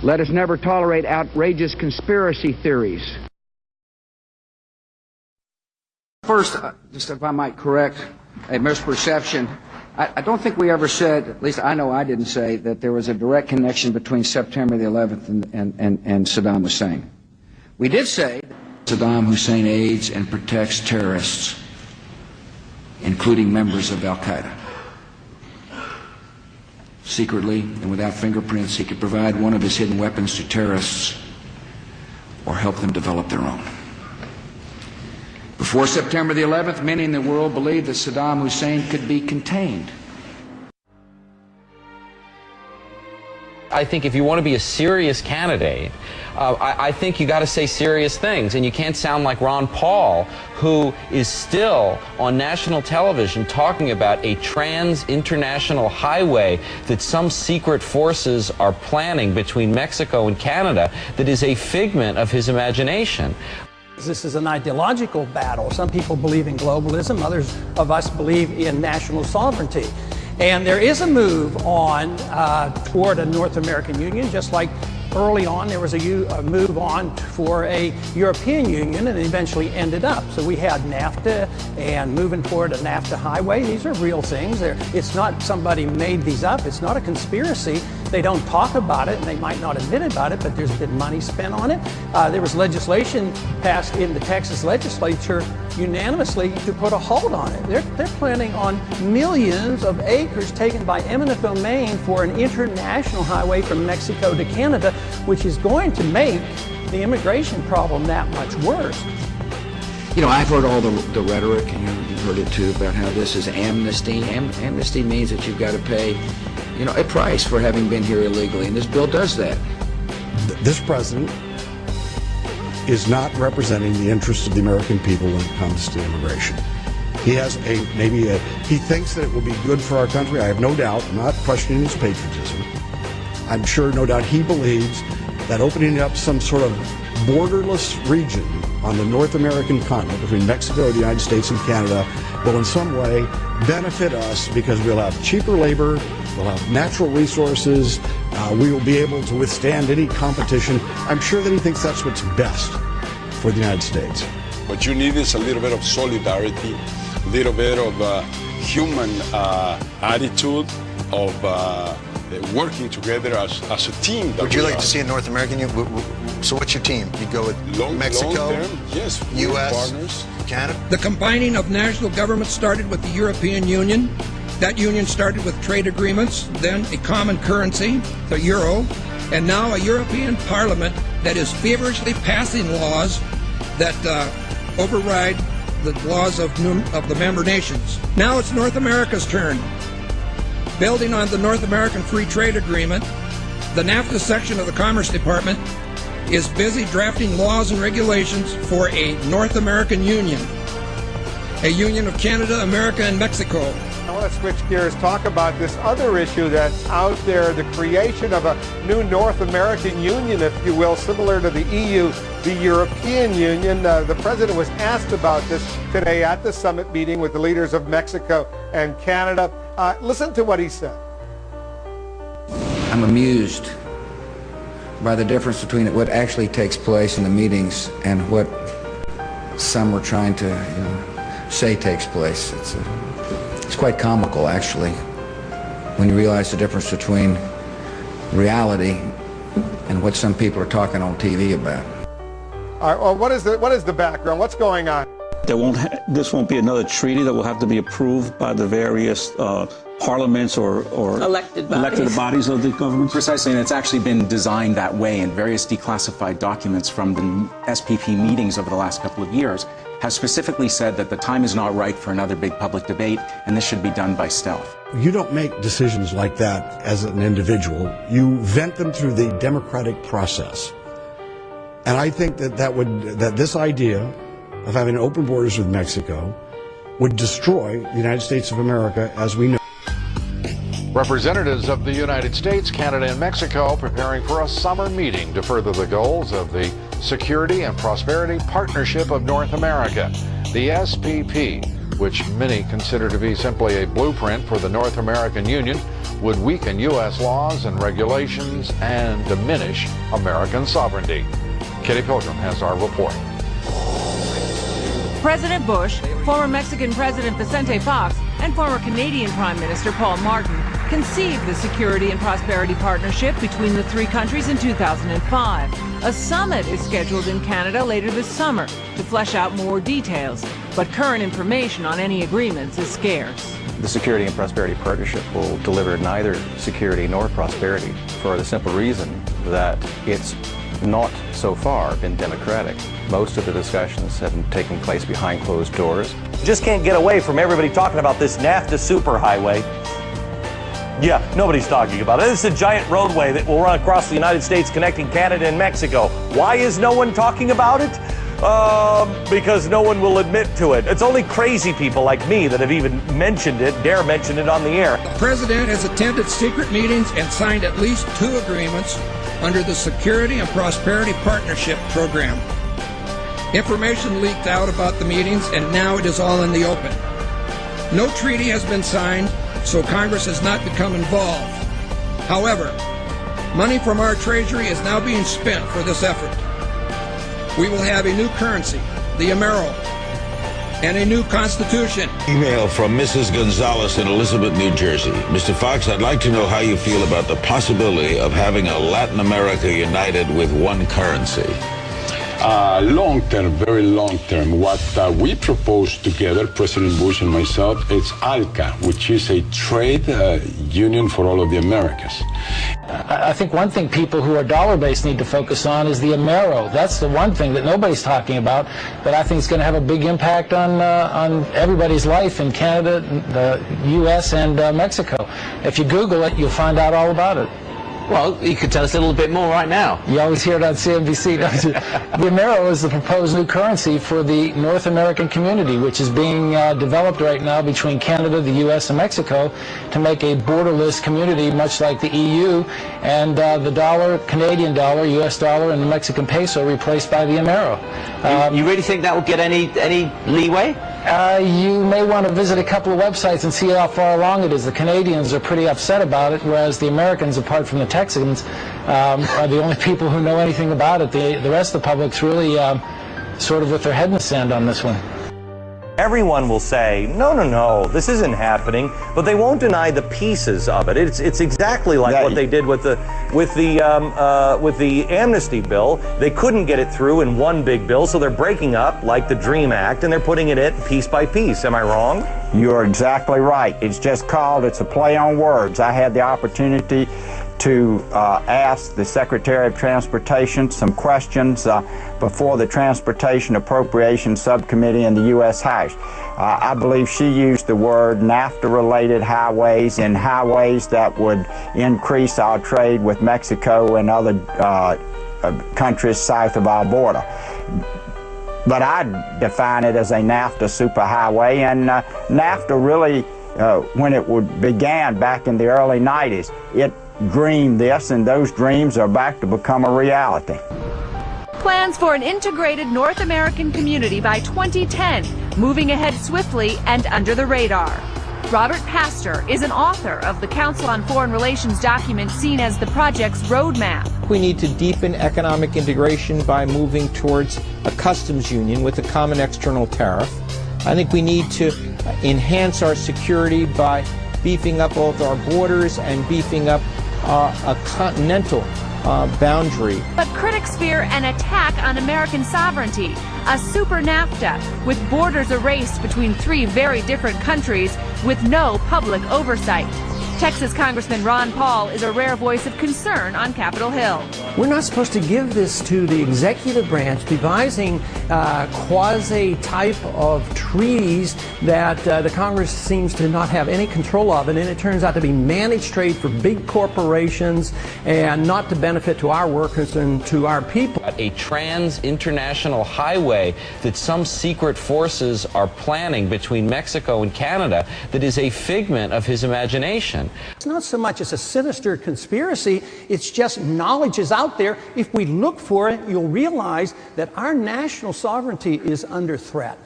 Let us never tolerate outrageous conspiracy theories. First, just if I might correct a misperception, I don't think we ever said, at least I know I didn't say, that there was a direct connection between September the 11th and Saddam Hussein. We did say Saddam Hussein aids and protects terrorists, including members of Al-Qaeda. Secretly and without fingerprints, he could provide one of his hidden weapons to terrorists or help them develop their own. Before September the 11th, many in the world believed that Saddam Hussein could be contained. I think if you want to be a serious candidate, I think you got to say serious things, and you can't sound like Ron Paul, who is still on national television talking about a trans-international highway that some secret forces are planning between Mexico and Canada that is a figment of his imagination. This is an ideological battle. Some people believe in globalism, others of us believe in national sovereignty. And there is a move on toward a North American Union, just like early on there was a move on for a European Union, and it eventually ended up. So we had NAFTA and moving toward a NAFTA highway. These are real things. It's not somebody made these up. It's not a conspiracy. They don't talk about it, and they might not admit about it, but there's been money spent on it. There was legislation passed in the Texas legislature unanimously to put a hold on it. They're planning on millions of acres taken by eminent domain for an international highway from Mexico to Canada, which is going to make the immigration problem that much worse. You know, I've heard all the rhetoric, and you've heard it too, about how this is amnesty. Amnesty means that you've got to pay, you know, a price for having been here illegally, and this bill does that. This president is not representing the interests of the American people when it comes to immigration. He has he thinks that it will be good for our country. I have no doubt. I'm not questioning his patriotism. I'm sure, no doubt, he believes that opening up some sort of borderless region on the North American continent between Mexico, the United States, and Canada will in some way benefit us, because we'll have cheaper labor, we'll have natural resources, we will be able to withstand any competition. I'm sure that he thinks that's what's best for the United States. What you need is a little bit of solidarity, a little bit of human attitude of working together as a team. Would you like to see a North American Union? So what's your team? You go with Mexico, long-term, yes, U.S., partners. Canada? The combining of national governments started with the European Union. That union started with trade agreements, then a common currency, the euro, and now a European Parliament that is feverishly passing laws that override the laws of the member nations. Now it's North America's turn. Building on the North American Free Trade Agreement, the NAFTA section of the Commerce Department is busy drafting laws and regulations for a North American Union, a union of Canada, America, and Mexico. I want to switch gears, talk about this other issue that's out there, the creation of a new North American Union, if you will, similar to the EU, the European Union. The president was asked about this today at the summit meeting with the leaders of Mexico and Canada. Listen to what he said. I'm amused by the difference between what actually takes place in the meetings and what some are trying to say takes place. It's quite comical, actually, when you realize the difference between reality and what some people are talking on TV about. All right, well, what is the background? What's going on? This won't be another treaty that will have to be approved by the various parliaments or elected bodies of the government? Precisely, and it's actually been designed that way, and various declassified documents from the SPP meetings over the last couple of years have specifically said that the time is not right for another big public debate, and this should be done by stealth. You don't make decisions like that as an individual. You vent them through the democratic process. And I think that this idea of having open borders with Mexico would destroy the United States of America as we know. Representatives of the United States, Canada, and Mexico preparing for a summer meeting to further the goals of the Security and Prosperity Partnership of North America, the SPP. which many consider to be simply a blueprint for the North American Union, would weaken U.S. laws and regulations and diminish American sovereignty. Kitty Pilgrim has our report. President Bush, former Mexican President Vicente Fox, and former Canadian Prime Minister Paul Martin conceived the Security and Prosperity Partnership between the three countries in 2005. A summit is scheduled in Canada later this summer to flesh out more details, but current information on any agreements is scarce. The Security and Prosperity Partnership will deliver neither security nor prosperity for the simple reason that it's not so far been democratic. Most of the discussions have taken place behind closed doors. Just can't get away from everybody talking about this NAFTA superhighway. Yeah, nobody's talking about it. This is a giant roadway that will run across the United States connecting Canada and Mexico. Why is no one talking about it? Because no one will admit to it. It's only crazy people like me that have even mentioned it, dare mention it on the air. The President has attended secret meetings and signed at least 2 agreements under the Security and Prosperity Partnership Program. Information leaked out about the meetings, and now it is all in the open. No treaty has been signed, so Congress has not become involved. However, money from our Treasury is now being spent for this effort. We will have a new currency, the Amero, and a new Constitution. Email from Mrs. Gonzalez in Elizabeth, New Jersey. Mr. Fox, I'd like to know how you feel about the possibility of having a Latin America united with one currency. Long term, very long term. What we proposed together, President Bush and myself, is ALCA, which is a trade union for all of the Americas. I think one thing people who are dollar-based need to focus on is the Amero. That's the one thing that nobody's talking about, but I think is going to have a big impact on everybody's life in Canada, the U.S., and Mexico. If you Google it, you'll find out all about it. Well, you could tell us a little bit more right now. You always hear it on CNBC. The Amero is the proposed new currency for the North American community, which is being developed right now between Canada, the U.S., and Mexico to make a borderless community, much like the EU, and the dollar, Canadian dollar, U.S. dollar, and the Mexican peso replaced by the Amero. You really think that will get any leeway? You may want to visit a couple of websites and see how far along it is. The Canadians are pretty upset about it, whereas the Americans, apart from the Texans, are the only people who know anything about it. The rest of the public's really sort of with their head in the sand on this one. Everyone will say, no, this isn't happening, but they won't deny the pieces of it. It's exactly like what they did with the amnesty bill. They couldn't get it through in one big bill, so they're breaking up like the DREAM Act, and they're putting it in piece by piece. Am I wrong? You're exactly right. It's a play on words. I had the opportunity to ask the Secretary of Transportation some questions before the Transportation Appropriations Subcommittee in the U.S. House. I believe she used the word NAFTA-related highways and highways that would increase our trade with Mexico and other countries south of our border. But I define it as a NAFTA superhighway, and NAFTA really, when it began back in the early 90s, it dreamed this, and those dreams are back to become a reality. Plans for an integrated North American community by 2010, moving ahead swiftly and under the radar. Robert Pastor is an author of the Council on Foreign Relations document seen as the project's roadmap. We need to deepen economic integration by moving towards a customs union with a common external tariff. I think we need to enhance our security by beefing up both our borders and beefing up a continental boundary. But critics fear an attack on American sovereignty, a super NAFTA with borders erased between 3 very different countries with no public oversight. Texas Congressman Ron Paul is a rare voice of concern on Capitol Hill. We're not supposed to give this to the executive branch devising quasi-type of treaties that the Congress seems to not have any control of, and then it turns out to be managed trade for big corporations and not to benefit to our workers and to our people. A trans-international highway that some secret forces are planning between Mexico and Canada that is a figment of his imagination. It's not so much as a sinister conspiracy, it's just knowledge is out there. If we look for it, you'll realize that our national sovereignty is under threat.